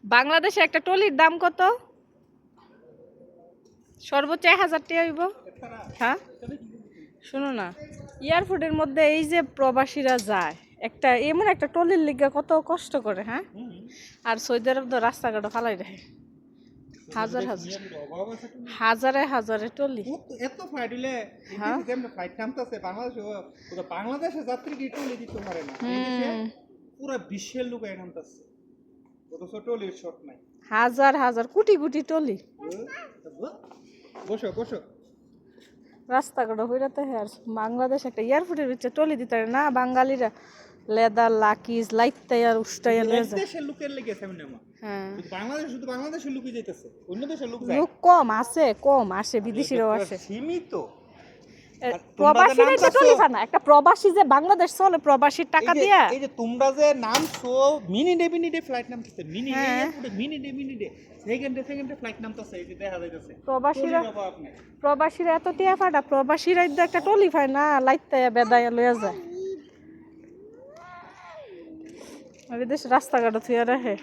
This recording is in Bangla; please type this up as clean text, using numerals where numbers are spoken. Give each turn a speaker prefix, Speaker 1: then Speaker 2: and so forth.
Speaker 1: বাংলাদেশে একটা টলির দাম কত? সর্বোচ্চ 1000 টাকা হইব। হ্যাঁ শোনো না, এয়ারপোর্টের মধ্যে এই যে প্রবাসীরা যায় একটা এমন একটা টলির লিগা কত কষ্ট করে, হ্যাঁ? আর সৌদি আরব তো রাস্তাঘাটে ফালাই রাখে হাজার হাজার হাজারে হাজারে টলি।
Speaker 2: এত ফ্লাইট হইলে ফ্লাইট নামতেছে বাংলাদেশে যাত্রী কি টলি দিতে পারে না, পুরো বিশ্বের লোক নামতেছে, অথচ টলির শট নাই।
Speaker 1: হাজার হাজার কোটি কোটি টলি
Speaker 2: বসো বসো
Speaker 1: রাস্তাঘাটে হইরাতে। আর বাংলাদেশ একটা এয়ারপোর্টের ভিতরে টলি দিতে পারে না বাঙালিরা, লেদার লাকিজ লাইতাইয়ার উস্তাইয়া লয়ে যায়।
Speaker 2: দেশের লোকের লেগেছে আমি নামা।
Speaker 1: হ্যাঁ
Speaker 2: শুধু বাংলাদেশের লোকই যাইতেছে, অন্য দেশের লোক যায়
Speaker 1: লোক কম আসে বিদেশিরাও আসে।
Speaker 2: সীমিত।
Speaker 1: প্রবাসীরাই তো টলি ফানা, একটা প্রবাসী যে বাংলাদেশ চলে প্রবাসীর টাকা দিয়া।
Speaker 2: এই যে তোমরা যে নামছো মিনিটে ফ্লাইট নামতেছে, মিনিটে সেকেন্ডে ফ্লাইট নামতেছে, এই যে দেখা যাইতেছে
Speaker 1: প্রবাসীরা এত টিয়া ফাটা, প্রবাসীরা একটা টলি ফায় না লাইতাইয়া বেদাইয়া লইয়া যায়। আর দেশ রাস্তাঘাটে থুইয়া রাখে।